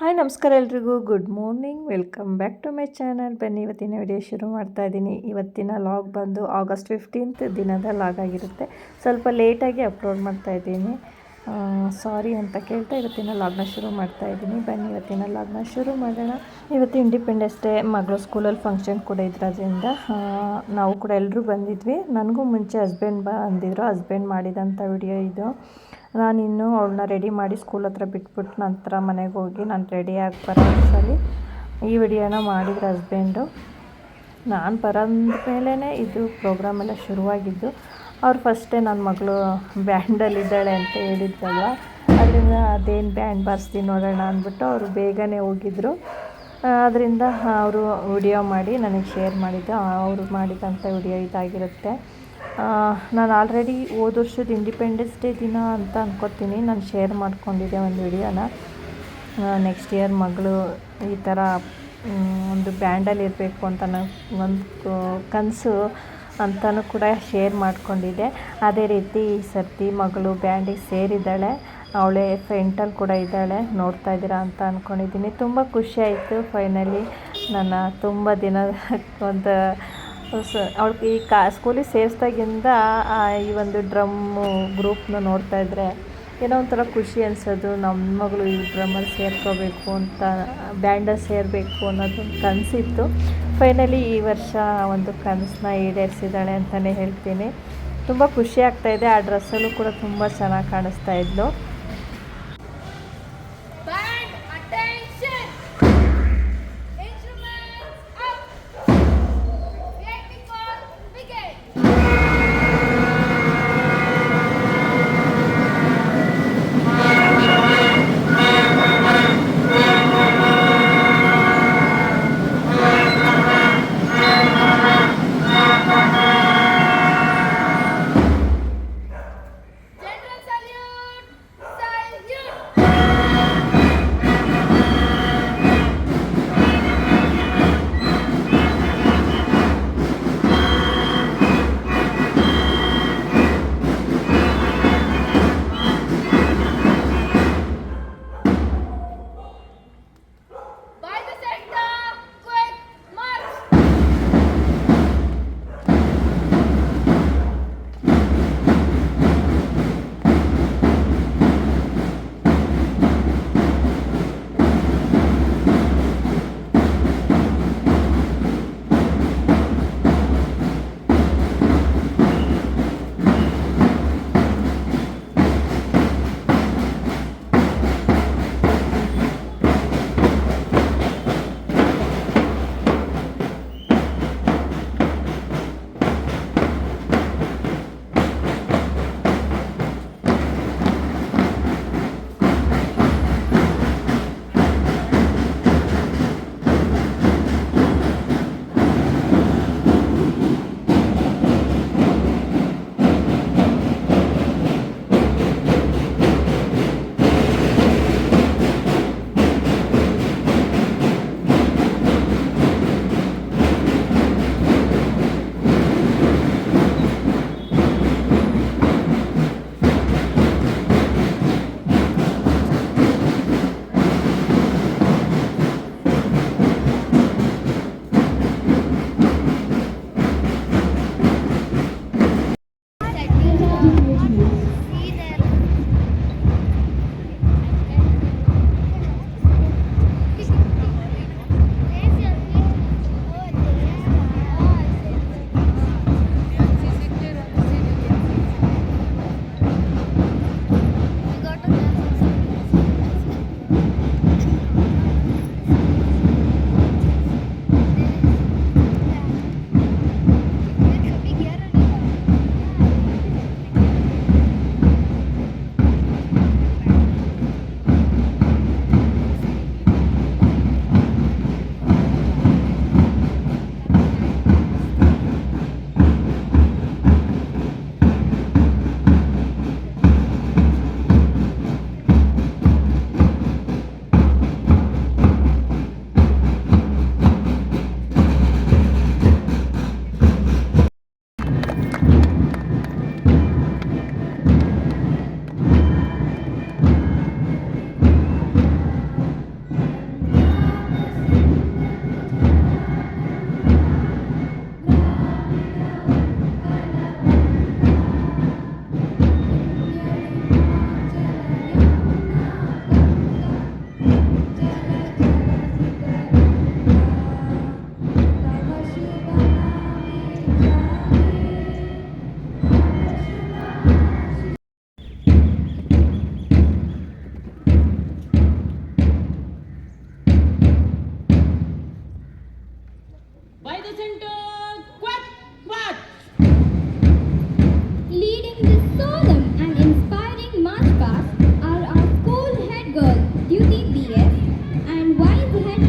Hi ನಮಸ್ಕಾರ ಎಲ್ರಿಗೂ good morning welcome back to my channel. ಬನ್ನಿ ಇವತ್ತಿನ ವಿಡಿಯೋ ಶುರು ಮಾಡ್ತಾ ಇದ್ದೀನಿ. ಇವತ್ತಿನ ಲಾಗ್ ಬಂದು ಆಗಸ್ಟ್ 15th ದಿನದ ಲಾಗ್ ಆಗಿರುತ್ತೆ. ಸ್ವಲ್ಪ ಲೇಟಾಗಿ ಅಪ್ಲೋಡ್ ಮಾಡ್ತಾ ಇದ್ದೀನಿ, ಸಾರಿ ಅಂತ ಕೇಳ್ತಾ ಇವತ್ತಿನ ಲಾಗ್ನ ಶುರು ಮಾಡ್ತಾ ಇದ್ದೀನಿ. ಬನ್ನಿ ಇವತ್ತಿನ ಲಾಗ್ನ ಶುರು ಮಾಡೋಣ. ಇವತ್ತು ಇಂಡಿಪೆಂಡೆನ್ಸ್ ಡೇ, ಮಗಳು ಸ್ಕೂಲಲ್ಲಿ ಫಂಕ್ಷನ್ ಕೂಡ ಇದ್ರಿಂದ ನಾವು ಕೂಡ ಎಲ್ಲರೂ ಬಂದಿದ್ವಿ. ನನಗೂ ಮುಂಚೆ ಹಸ್ಬೆಂಡ್ ಬಂದಿದ್ರು. ಹಸ್ಬೆಂಡ್ ಮಾಡಿದಂಥ ವಿಡಿಯೋ ಇದು. ನಾನಿನ್ನು ಅವಳನ್ನ ರೆಡಿ ಮಾಡಿ ಸ್ಕೂಲ್ ಹತ್ರ ಬಿಟ್ಬಿಟ್ಟು ನಂತರ ಮನೆಗೆ ಹೋಗಿ ನಾನು ರೆಡಿಯಾಗಿ ಬರೋ ಅಷ್ಟರಲ್ಲಿ ಈ ವಿಡಿಯೋನ ಮಾಡಿದ್ರು ಹಸ್ಬೆಂಡು. ನಾನು ಬರೋಂದ ಮೇಲೇ ಇದು ಪ್ರೋಗ್ರಾಮ್ ಎಲ್ಲ ಶುರುವಾಗಿದ್ದು. ಅವ್ರು ಫಸ್ಟೇ ನನ್ನ ಮಗಳು ಬ್ಯಾಂಡಲ್ಲಿದ್ದಾಳೆ ಅಂತ ಹೇಳಿದ್ರಲ್ವ, ಅದರಿಂದ ಅದೇನು ಬ್ಯಾಂಡ್ ಬಾರಿಸ್ತೀನಿ ನೋಡೋಣ ಅಂದ್ಬಿಟ್ಟು ಅವರು ಬೇಗನೆ ಹೋಗಿದ್ದರು. ಅದರಿಂದ ಅವರು ವಿಡಿಯೋ ಮಾಡಿ ನನಗೆ ಶೇರ್ ಮಾಡಿದ್ದು. ಅವರು ಮಾಡಿದಂಥ ವಿಡಿಯೋ ಇದಾಗಿರುತ್ತೆ. ನಾನು ಆಲ್ರೆಡಿ ಹೋದ ವರ್ಷದ ಇಂಡಿಪೆಂಡೆನ್ಸ್ ಡೇ ದಿನ ಅಂತ ಅಂದ್ಕೊತೀನಿ ನಾನು ಶೇರ್ ಮಾಡ್ಕೊಂಡಿದ್ದೆ ಒಂದು ವಿಡಿಯೋನ. ನೆಕ್ಸ್ಟ್ ಇಯರ್ ಮಗಳು ಈ ಥರ ಒಂದು ಬ್ಯಾಂಡಲ್ಲಿ ಇರಬೇಕು ಅಂತ ಒಂದು ಕನಸು ಅಂತಲೂ ಕೂಡ ಶೇರ್ ಮಾಡ್ಕೊಂಡಿದ್ದೆ. ಅದೇ ರೀತಿ ಈ ಸರ್ತಿ ಮಗಳು ಬ್ಯಾಂಡಿಗೆ ಸೇರಿದ್ದಾಳೆ. ಅವಳೇ ಫ್ರಂಟಲ್ಲಿ ಕೂಡ ಇದ್ದಾಳೆ, ನೋಡ್ತಾ ಇದ್ದೀರಾ ಅಂತ ಅಂದ್ಕೊಂಡಿದ್ದೀನಿ. ತುಂಬ ಖುಷಿಯಾಯಿತು. ಫೈನಲಿ ನನ್ನ ತುಂಬ ದಿನ ಒಂದು ಅವಳಿಗೆ ಈ ಸ್ಕೂಲಿಗೆ ಸೇರಿಸ್ದಾಗಿಂದ ಈ ಒಂದು ಡ್ರಮ್ಮು ಗ್ರೂಪ್ನ ನೋಡ್ತಾ ಇದ್ದರೆ ಏನೋ ಒಂಥರ ಖುಷಿ ಅನಿಸೋದು. ನಮ್ಮ ಮಗಳು ಈ ಡ್ರಮ್ಮಲ್ಲಿ ಸೇರ್ಕೋಬೇಕು ಅಂತ, ಬ್ಯಾಂಡಲ್ಲಿ ಸೇರಬೇಕು ಅನ್ನೋದೊಂದು ಕನಸಿತ್ತು. ಫೈನಲಿ ಈ ವರ್ಷ ಒಂದು ಕನಸನ್ನ ಈಡೇರಿಸಿದ್ದಾಳೆ ಅಂತಲೇ ಹೇಳ್ತೀನಿ. ತುಂಬ ಖುಷಿ ಆಗ್ತಾಯಿದೆ. ಆ ಡ್ರೆಸ್ಸಲ್ಲೂ ಕೂಡ ತುಂಬ ಚೆನ್ನಾಗಿ ಕಾಣಿಸ್ತಾ ಇದ್ಲು.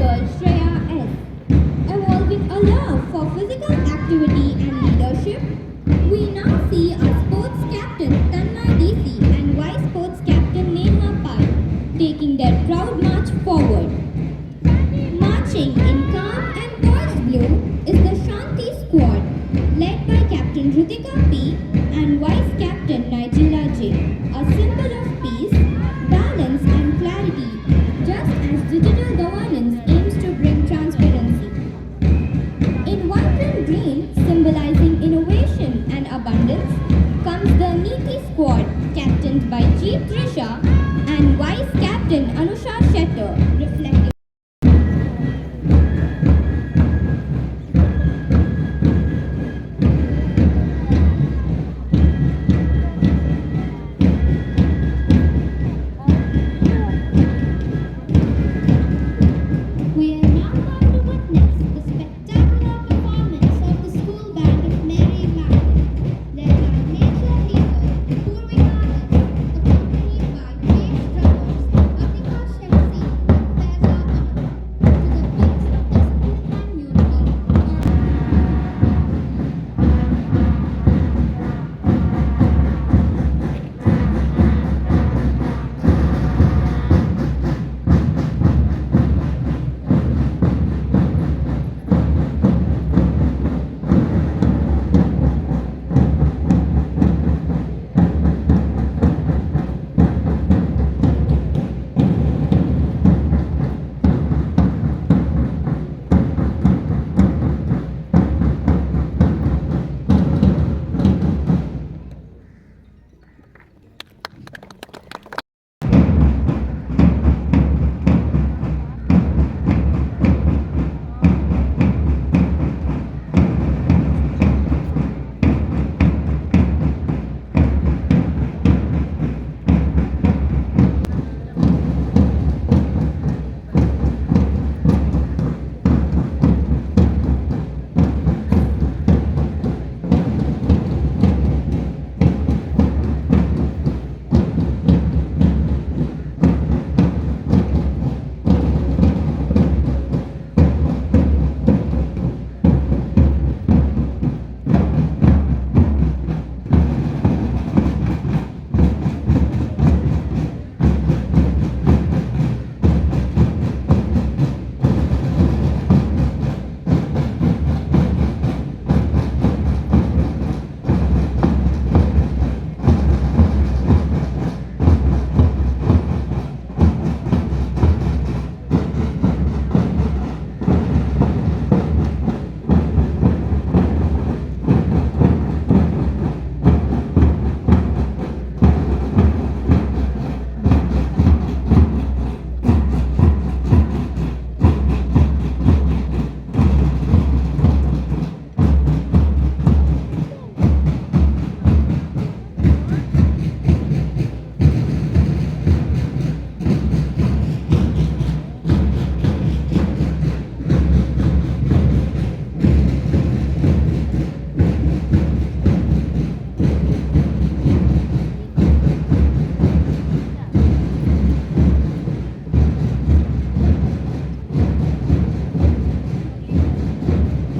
girl Shreya S. Evolving a love for physical activity and leadership, we now see our sports captain Tanmay DC and vice sports captain Neha Pai taking their proud march forward. Marching in calm and poised blue is the Shanti squad, led by Captain Ritika P and Vice Captain Nigella J, a symbol of peace, balance and clarity, just as digital governance aims to bring transparency. In vibrant green, symbolizing innovation and abundance, comes the Niti squad, captained by Chief Trisha and Vice Captain Anusha Shetter, reflecting we are now going to witness the spectacular performance of the school band of Mary Magdalene, led by nature leader Purvi Anand, accompanied by bass drummers Atika Shamsi and Faiza Aman, to the beats of discipline and music.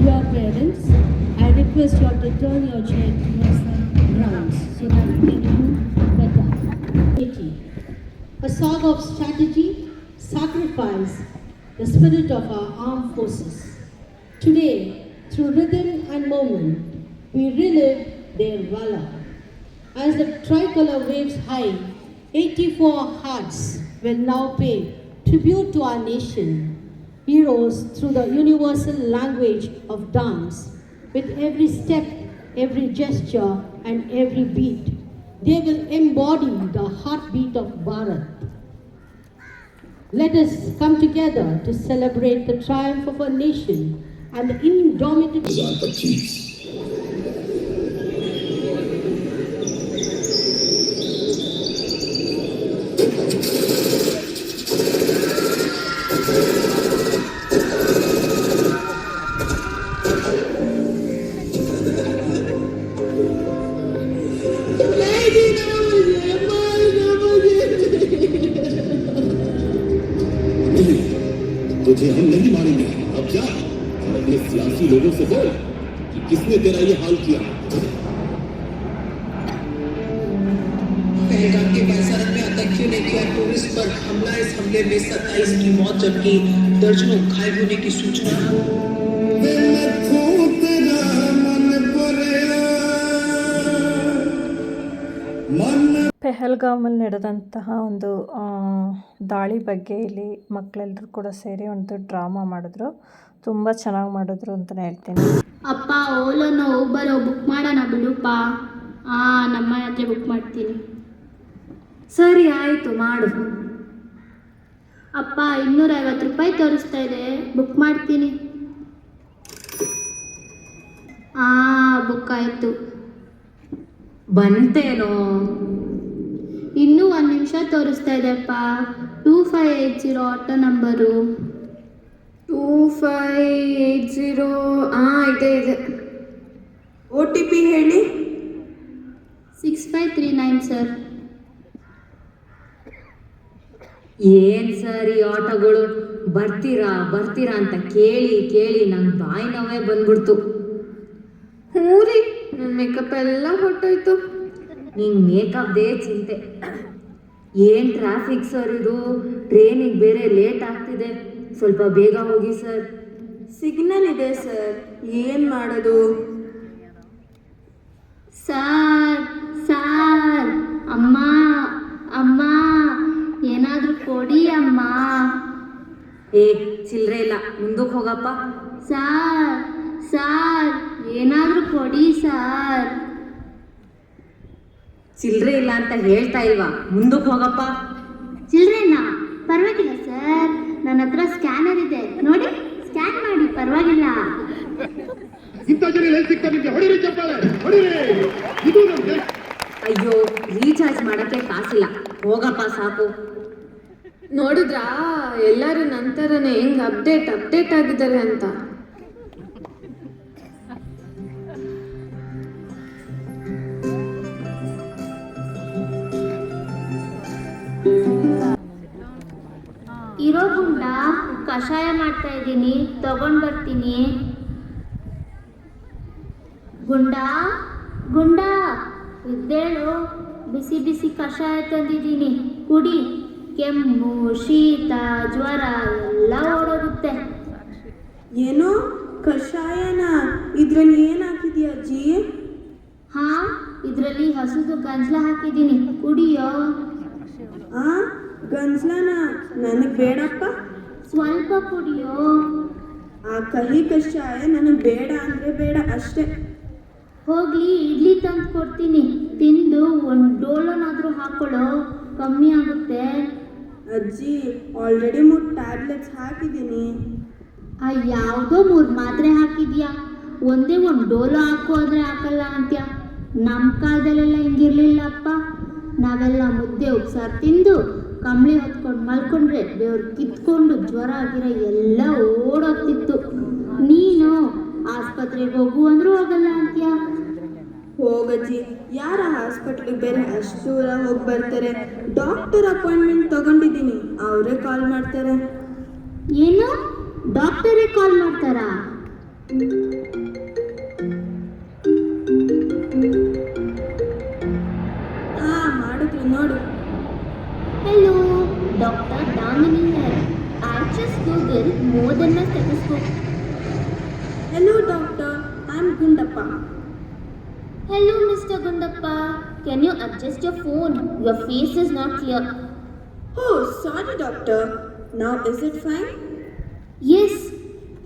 Dear parents, I request you all to turn your chair towards the grounds so that we can do better. 80. A song of strategy, sacrifice, the spirit of our armed forces. Today, through rhythm and moment, we relive their valor. As the tricolor waves high, 84 hearts will now pay tribute to our nation. Heroes through the universal language of dance, with every step, every gesture, and every beat. They will embody the heartbeat of Bharat. Let us come together to celebrate the triumph of our nation and the indomitable. तुझे हम नहीं मारेंगे। अब जा और अपने सियासी लोगों से बोल कि किसने तेरा ये हाल किया। पहलगाम के बाजार में आतंकियों ने किया टूरिस्ट पर हमला। इस हमले में 27 की मौत जबकि दर्जनों घायल होने की सूचना। ಪೆಹಲ್ಗಾಮಲ್ಲಿ ನಡೆದಂತಹ ಒಂದು ದಾಳಿ ಬಗ್ಗೆ ಇಲ್ಲಿ ಮಕ್ಕಳೆಲ್ಲರೂ ಕೂಡ ಸೇರಿ ಒಂದು ಡ್ರಾಮಾ ಮಾಡಿದ್ರು. ತುಂಬ ಚೆನ್ನಾಗಿ ಮಾಡಿದ್ರು ಅಂತಲೇ ಹೇಳ್ತೀನಿ. ಅಪ್ಪ ಓಲೋನೋ ಊಬರೋ ಬುಕ್ ಮಾಡೋಣ ಬಿಡುಪ್ಪ. ನಮ್ಮ ಹತ್ರ ಬುಕ್ ಮಾಡ್ತೀನಿ. ಸರಿ ಆಯಿತು, ಮಾಡು. ಅಪ್ಪ 250 ರೂಪಾಯಿ ತೋರಿಸ್ತಾ ಇದೆ, ಬುಕ್ ಮಾಡ್ತೀನಿ. ಬುಕ್ ಆಯಿತು. ಬಂತೇನೋ? ಇನ್ನೂ 1 ನಿಮಿಷ ತೋರಿಸ್ತಾ ಇದೆಪ್ಪ. 2580 ಆಟೋ ನಂಬರು. 2580 ಇದೆ. OTP ಹೇಳಿ. 6539 ಸರ್. ಏನು ಸರ್ ಈ ಆಟೋಗಳು, ಬರ್ತೀರಾ ಅಂತ ಕೇಳಿ ನಂಗೆ ಬಾಯಿ ನೋವೇ ಬಂದ್ಬಿಡ್ತು. ಹ್ಞೂ ರೀ, ನನ್ನ ಮೇಕಪ್ ಎಲ್ಲ ಹೊಟ್ಟೋಯ್ತು. ನಿಂಗೆ ಮೇಕಪ್ದೇ ಚಿಂತೆ. ಏನು ಟ್ರಾಫಿಕ್ ಸರ್ ಇದು, ಟ್ರೈನಿಗೆ ಬೇರೆ ಲೇಟ್ ಆಗ್ತಿದೆ, ಸ್ವಲ್ಪ ಬೇಗ ಹೋಗಿ ಸರ್. ಸಿಗ್ನಲ್ ಇದೆ ಸರ್, ಏನು ಮಾಡೋದು? ಸಾರ್ ಅಮ್ಮ ಏನಾದರೂ ಕೊಡಿ ಅಮ್ಮ. ಚಿಲ್ಲರೆ ಇಲ್ಲ, ಮುಂದಕ್ಕೆ ಹೋಗಪ್ಪ. ಸಾರ್ ಏನಾದರೂ ಕೊಡಿ ಸಾರ್. ಚಿಲ್ಲರೆ ಇಲ್ಲ ಅಂತ ಹೇಳ್ತಾ ಇಲ್ವಾ, ಮುಂದಕ್ಕೆ ಹೋಗಪ್ಪ. ಚಿಲ್ಡ್ರನ್ನ ಪರವಾಗಿಲ್ಲ ಸರ್, ನನ್ನ ಹತ್ರ ಸ್ಕ್ಯಾನರ್ ಇದೆ ನೋಡಿ, ಸ್ಕ್ಯಾನ್ ಮಾಡಿ, ಪರವಾಗಿಲ್ಲ. ಇಂಥ ಜನ ಎಲ್ಲಿ ಸಿಗ್ತಾರೆ ನಿಮ್ಗೆ? ಹೊಡಿರಿ ಚಪ್ಪಾಳೆ, ಹೊಡಿರಿ. ಇದು ನಮ್ಗೆ. ಅಯ್ಯೋ, ರೀಚಾರ್ಜ್ ಮಾಡೋಕ್ಕೆ ಕಾಸಿಲ್ಲ, ಹೋಗಪ್ಪ ಸಾಕು. ನೋಡಿದ್ರಾ ಎಲ್ಲರೂ ನಂತರನೇ ಹೆಂಗ್ ಅಪ್ಡೇಟ್ ಆಗಿದ್ದಾರೆ ಅಂತ. ಇರೋ ಗುಂಡ ಕಷಾಯ ಮಾಡ್ತಾ ಇದ್ದೀನಿ, ತಗೊಂಡು ಬರ್ತೀನಿ. ಗುಂಡ ಇದ್ದೇಳು, ಬಿಸಿ ಕಷಾಯ ತಂದಿದ್ದೀನಿ, ಕುಡಿ. ಕೆಮ್ಮು, ಶೀತ, ಜ್ವರ ಎಲ್ಲ ಓಡೋಗುತ್ತೆ. ಏನೋ ಕಷಾಯನ? ಇದ್ರಲ್ಲಿ ಏನು ಹಾಕಿದ್ಯಾ ಅಜ್ಜಿ? ಇದರಲ್ಲಿ ಹಸುದು ಗಂಜಲ ಹಾಕಿದ್ದೀನಿ, ಕುಡಿಯೋ. ಗಂಜಲನ? ನನಗೆ ಬೇಡಪ್ಪ. ಸ್ವಲ್ಪ ಕುಡಿಯೋ. ಆ ಕಹಿ ಕಷಾಯ ನನಗೆ ಬೇಡ ಅಂದರೆ ಬೇಡ ಅಷ್ಟೇ. ಹೋಗ್ಲಿ, ಇಡ್ಲಿ ತಂದು ಕೊಡ್ತೀನಿ, ತಿಂದು ಒಂದು ಡೋಲೋನಾದರೂ ಹಾಕೊಳ್ಳೋ, ಕಮ್ಮಿ ಆಗುತ್ತೆ. ಅಜ್ಜಿ ಆಲ್ರೆಡಿ 3 ಟ್ಯಾಬ್ಲೆಟ್ಸ್ ಹಾಕಿದ್ದೀನಿ. ಯಾವುದೋ 3 ಮಾತ್ರೆ ಹಾಕಿದ್ಯಾ, ಒಂದೇ ಒಂದು ಡೋಲೋ ಹಾಕು ಅಂದರೆ ಹಾಕಲ್ಲ ಅಂತ್ಯ. ನಮ್ಮ ಕಾಲದಲ್ಲೆಲ್ಲ ಹಿಂಗಿರ್ಲಿಲ್ಲಪ್ಪ. ನಾವೆಲ್ಲ ಮುದ್ದೆ ಉಪ್ಸಾರು ತಿಂದು ಕಂಬಳಿ ಹೊತ್ಕೊಂಡು ಮಲ್ಕೊಂಡ್ರೆ ಬೆವ್ರು ಕಿತ್ಕೊಂಡು ಜ್ವರ ಆಗಿರೋ ಎಲ್ಲ ಓಡೋಗ್ತಿತ್ತು. ನೀನು ಆಸ್ಪತ್ರೆಗೆ ಹೋಗು ಅಂದರೂ ಹೋಗಲ್ಲ ಅಂತ್ಯ. ಹೋಗಜ್ಜಿ, ಯಾರ ಹಾಸ್ಪಿಟ್ಲಿಗೆ ಬೇರೆ ಅಷ್ಟು ದೂರ ಹೋಗಿ ಬರ್ತಾರೆ? ಡಾಕ್ಟರ್ ಅಪಾಯಿಂಟ್ಮೆಂಟ್ ತಗೊಂಡಿದ್ದೀನಿ, ಅವರೇ ಕಾಲ್ ಮಾಡ್ತಾರೆ. ಏನು, ಡಾಕ್ಟರೇ ಕಾಲ್ ಮಾಡ್ತಾರಾ? ಮಾಡಿದ್ರು ನೋಡು. Hello, Dr. Damini here. I just googled more than a stethoscope. Hello doctor, I'm Gundappa. Hello, Mr. Gundappa. Can you adjust your phone? Your face is not clear. Oh, sorry doctor. Now is it fine? Yes.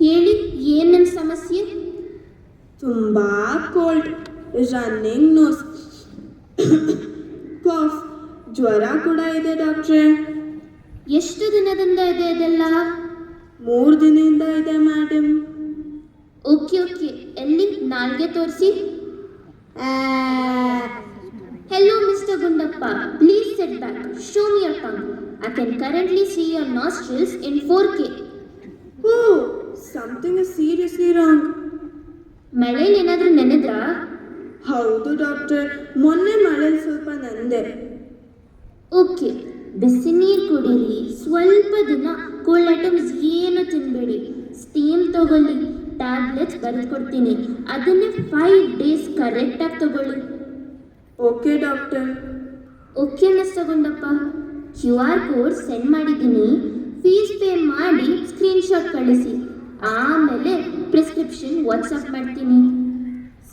ಹೇಳಿ, ಏನು ನನ್ನ ಸಮಸ್ಯೆ? ತುಂಬಾ cold, running nose, calf, ಜ್ವರ ಕೂಡ ಇದೆ ಡಾಕ್ಟ್ರೇ. ಎಷ್ಟು ದಿನದಿಂದ ಇದೆ ಇದೆಲ್ಲ? 3 ದಿನದಿಂದ ಇದೆ ಮೇಡಮ್. ಓಕೆ, ಎಲ್ಲಿ ನಾಲ್ಗೆ ತೋರಿಸಿ. Hello, Mr. Gundappa. Please sit back. Show me your tongue. I can currently see your nostrils in 4K. Oh, something is seriously wrong. ಮಳೆಯಲ್ಲಿ ಏನಾದರೂ ನೆನೆದ್ರಾ? ಹೌದು ಡಾಕ್ಟರ್, ಮೊನ್ನೆ ಮಳೆಯಲ್ಲಿ ಸ್ವಲ್ಪ ನೆಂದೆ. ಓಕೆ, ಬಿಸಿ ನೀರು ಕುಡೀರಿ, ಸ್ವಲ್ಪ ದಿನ ಕೋಲ್ಡ್ ಐಟಮ್ಸ್ ಏನು ತಿನ್ನಬೇಡಿ, ಸ್ಟೀಮ್ ತಗೊಳ್ಳಿ. ಟ್ಯಾಬ್ಲೆಟ್ಸ್ ಬರೆದುಕೊಡ್ತೀನಿ, ಅದನ್ನೇ 5 days ಕರೆಕ್ಟಾಗಿ ತಗೊಳ್ಳಿ. Okay doctor. ಓಕೆ ಅನ್ನಿಸ್ ತಗೊಂಡಪ್ಪ. QR ಕೋಡ್ ಸೆಂಡ್ ಮಾಡಿದ್ದೀನಿ, ಫೀಸ್ ಪೇ ಮಾಡಿ ಸ್ಕ್ರೀನ್ಶಾಟ್ ಕಳಿಸಿ. ಆಮೇಲೆ ಪ್ರಿಸ್ಕ್ರಿಪ್ಷನ್ ವಾಟ್ಸಪ್ ಮಾಡ್ತೀನಿ.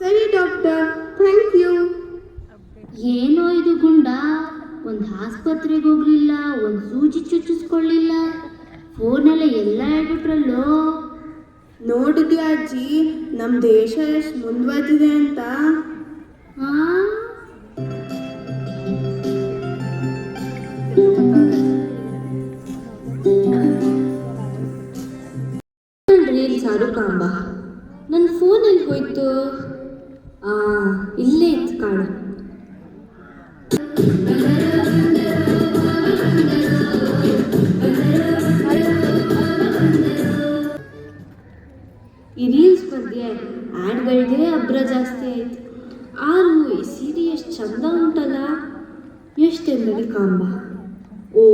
ಸರಿ ಡಾಕ್ಟರ್, ಥ್ಯಾಂಕ್ ಯು. ಏನೋ ಇದು ಗುಂಡ, ಒಂದು ಆಸ್ಪತ್ರೆಗೆ ಹೋಗಲಿಲ್ಲ, ಒಂದು ಸೂಜಿ ಚುಚ್ಚಿಸ್ಕೊಳ್ಳಿಲ್ಲ, ಫೋನಲ್ಲೇ ಎಲ್ಲ ಹೇಳ್ಬಿಟ್ರಲ್ಲೋ. ನೋಡಿದ್ಯಾ ಅಜ್ಜಿ, ನಮ್ಮ ದೇಶ ಎಷ್ಟು ಮುಂದುವರೆದಿದೆ ಅಂತ. ಹಾಂ, ರೀಲ್ಸ್ ಆರು ಕಾಂಬ. ನನ್ನ ಫೋನಲ್ಲಿ ಹೋಯ್ತು. ಇಲ್ಲೇ ಇತ್ತು ಕಾಣ. ಈ ರೀಲ್ಸ್ ಬಗ್ಗೆ ಆ್ಯಡ್ಗಳಿಗೆ ಅಬ್ರ ಜಾಸ್ತಿ ಆಯ್ತು. ಆರು ಈ ಸೀರೆ ಎಷ್ಟು ಚಂದ ಉಂಟಲ್ಲ, ಎಷ್ಟೆಂಬಲ್ಲಿ ಕಾಂಬ. ಓ,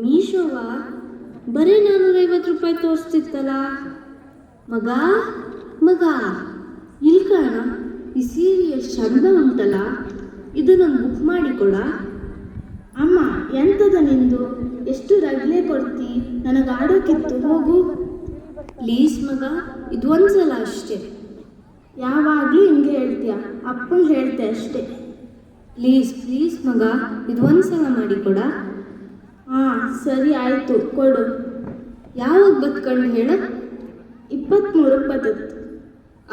ಮೀಶೋವಾ? ಬರೀ 450 ರೂಪಾಯಿ ತೋರಿಸ್ತಿತ್ತಲ್ಲ. ಮಗ ಮಗ, ಇಲ್ಲಿ ಕಾಣ, ಈ ಸೀರೆ ಎಷ್ಟು ಚಂದ ಉಂಟಲ್ಲ, ಇದನ್ನೊಂದು ಬುಕ್ ಮಾಡಿ ಕೊಡ. ಅಮ್ಮ, ಎಂಥದ ನಿಂದು? ಎಷ್ಟು ರಗಳೆ ಕೊಡ್ತಿ? ನನಗೆ ಆಡೋಕ್ಕಿತ್ತು, ಹೋಗು. ಪ್ಲೀಸ್ ಮಗ, ಇದು ಒಂದ್ಸಲ ಅಷ್ಟೇ. ಯಾವಾಗಲೂ ಹಿಂಗೆ ಹೇಳ್ತೀಯ, ಅಪ್ಪಂಗೆ ಹೇಳ್ತೆ ಅಷ್ಟೇ. ಪ್ಲೀಸ್ ಪ್ಲೀಸ್ ಮಗ, ಇದು ಒಂದ್ಸಲ ಮಾಡಿ ಕೊಡ. ಹಾಂ ಸರಿ ಆಯಿತು, ಕೊಡು. ಯಾವಾಗ ಬತ್ಕಂಡು ಹೇಳ? 23 ಬರ್ತದೆ.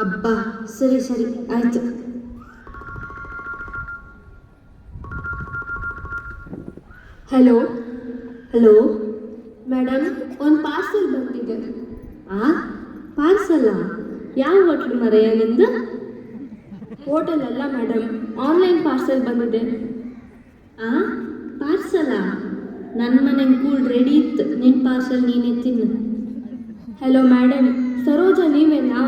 ಅಬ್ಬಾ, ಸರಿ ಸರಿ ಆಯಿತು. ಹಲೋ ಹಲೋ ಮೇಡಮ್, ಒಂದು ಪಾರ್ಸಲ್ ಬಂದಿದೆ. ಪಾರ್ಸಲ್ಲ? ಯಾವ ಹೋಟ್ಲು ಮರೆಯ ನಿಂದು? ಹೋಟೆಲ್ ಅಲ್ಲ ಮೇಡಮ್, ಆನ್ಲೈನ್ ಪಾರ್ಸಲ್ ಬಂದಿದೆ. ಪಾರ್ಸಲ್ಲ? ನನ್ನ ಮನೆಗೆ ಕೂಲ್ ರೆಡಿ ಇತ್ತು, ನಿನ್ನ ಪಾರ್ಸಲ್ ನೀನೇ ತಿನ್ನು. ಹಲೋ ಮೇಡಮ್, ಸರೋಜಾ ನೀವೇನಾ?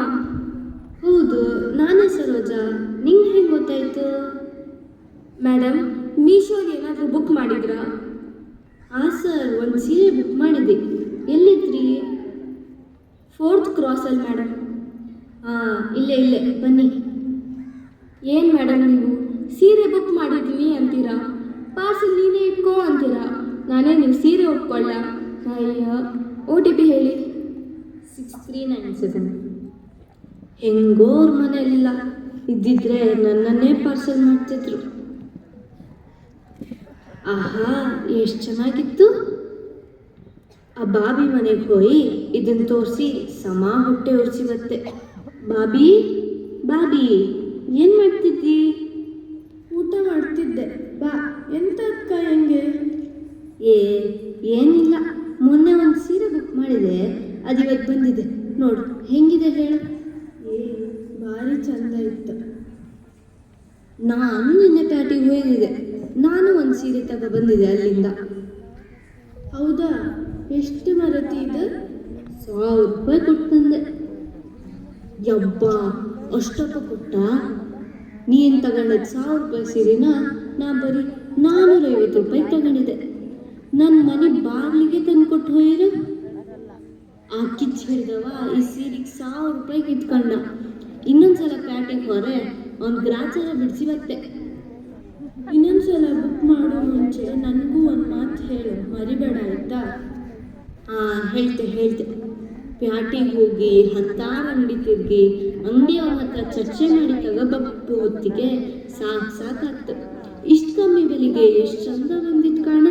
ಹೌದು, ನಾನೇ ಸರೋಜಾ. ನಿಂಗೆ ಹೆಂಗೆ ಗೊತ್ತಾಯ್ತು? ಮೇಡಮ್, ಮೀಶೋಗೆ ಏನಾದರೂ ಬುಕ್ ಮಾಡಿದ್ರಾ? ಸರ್, ಒಂದು ಸೀರೆ ಬುಕ್ ಮಾಡಿದ್ದೆ. ಎಲ್ಲಿದ್ರಿ? 4th ಕ್ರಾಸಲ್ಲಿ ಮೇಡಮ್. ಇಲ್ಲೇ ಬನ್ನಿ. ಏನು ಮೇಡಮ್ ನೀವು ಸೀರೆ ಬುಕ್ ಮಾಡಿದ್ದೀನಿ ಅಂತೀರಾ, ಪಾರ್ಸಲ್ ನೀನೇ ಇಟ್ಕೋ ಅಂತೀರಾ. ನಾನೇ ನೀವು ಸೀರೆ ಒಪ್ಕೊಳ್ಳ. ಅಯ್ಯ, OTP ಹೇಳಿ. 6397. ಹೆಂಗೋ ಅವ್ರ ಮನೆಯಲ್ಲಿಲ್ಲ, ಇದ್ದಿದ್ರೆ ನನ್ನನ್ನೇ ಪಾರ್ಸಲ್ ಮಾಡ್ತಿದ್ರು. ಎಷ್ಟು ಚೆನ್ನಾಗಿತ್ತು. ಆ ಬಾಬಿ ಮನೆಗೆ ಹೋಗಿ ಇದನ್ನು ತೋರಿಸಿ ಸಮ ಹೊಟ್ಟೆ ಉರಿಸಿ ಬತ್ತೆ. ಬಾಬಿ ಬಾಬಿ, ಏನು ಮಾಡ್ತಿದ್ದಿ? ಊಟ ಮಾಡ್ತಿದ್ದೆ. ಬಾ. ಎಂತಕ್ಕ ಹೆಂಗೆ? ಏನಿಲ್ಲ, ಮೊನ್ನೆ ಒಂದು ಸೀರೆ ಬುಕ್ ಮಾಡಿದೆ, ಅದು ಇವತ್ತು ಬಂದಿದೆ. ನೋಡು ಹೆಂಗಿದೆ ಹೇಳು. ಭಾರಿ ಚಂದ ಇತ್ತು. ನಾನು ನಿನ್ನೆ ಪ್ಯಾಟಿಗೆ ಹೋಗಿದ್ದೆ, ನಾನು ಒಂದು ಸೀರೆ ಬಂದಿದೆ ಅಲ್ಲಿಂದ. ಹೌದಾ? ಎಷ್ಟು ಮರತಿ ಇದು? 1000 ರೂಪಾಯಿ ಕೊಟ್ಟು ಬಂದೆ. ಯಬ್ಬಾ, ಅಷ್ಟಪ್ಪ ಕೊಟ್ಟ? ನೀನು ತಗೊಂಡದ್ದು 1000 ರೂಪಾಯಿ ಸೀರೆನ, ನಾ ಬರೀ 450 ರೂಪಾಯಿ ತಗೊಂಡಿದ್ದೆ. ನನ್ನ ಮನೆ ಬಾಗಿಲಿಗೆ ತಂದು ಕೊಟ್ಟು ಹೋಗಿರು. ಆ ಕಿಚ್ಚು ಹಿಡ್ದವ ಈ ಸೀರೆಗೆ 1000 ರೂಪಾಯಿ ಕಿತ್ಕೊಂಡ. ಇನ್ನೊಂದ್ಸಲ ಪ್ಯಾಟಿಗೆ ಹೊರೆ ಅವ್ನು ಗ್ರಾಚಾರ ಬಿಡಿಸಿ ಬತ್ತೆ. ಇನ್ನೊಂದ್ಸಲ ಬುಕ್ ಮಾಡೋ ಮುಂಚೆ ನನಗೂ ಒಂದು ಮಾತು ಹೇಳು, ಮರಿಬೇಡ ಆಯ್ತಾ? ಹೇಳ್ತೆ. ಪ್ಯಾಟಿಗೆ ಹೋಗಿ 10 ಅಂಗಡಿ ತಿರುಗಿ ಅಂಗಡಿಯವ್ರ ಹತ್ರ ಚರ್ಚೆ ಮಾಡಿ ತಗೋಬೇಕು ಹೊತ್ತಿಗೆ ಸಾಕಾಗ್ತು. ಇಷ್ಟು ಕಮ್ಮಿ ಬೆಲೆಗೆ ಎಷ್ಟು ಚಂದ ಬಂದಿತ್ತು ಕಾಣ.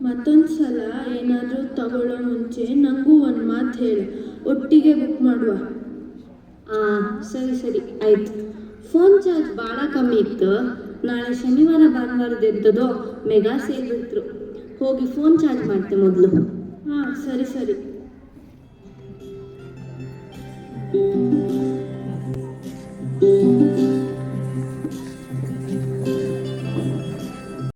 ಮತ್ತೊಂದು ಸಲ ಏನಾದರೂ ತಗೊಳ್ಳೋ ಮುಂಚೆ ನನಗೂ ಒಂದು ಮಾತು ಹೇಳು, ಒಟ್ಟಿಗೆ ಬುಕ್ ಮಾಡುವ. ಸರಿ ಆಯಿತು. ಫೋನ್ ಚಾರ್ಜ್ ಭಾಳ ಕಮ್ಮಿ ಇತ್ತು. ನಾಳೆ ಶನಿವಾರ ಭಾನುವಾರದ ಎದ್ದದೋ ಮೆಗಾ ಸೇಲ್ ಬಿಟ್ರು. ಹೋಗಿ ಫೋನ್ ಚಾರ್ಜ್ ಮಾಡ್ತೆ ಮೊದಲು. ಸರಿ.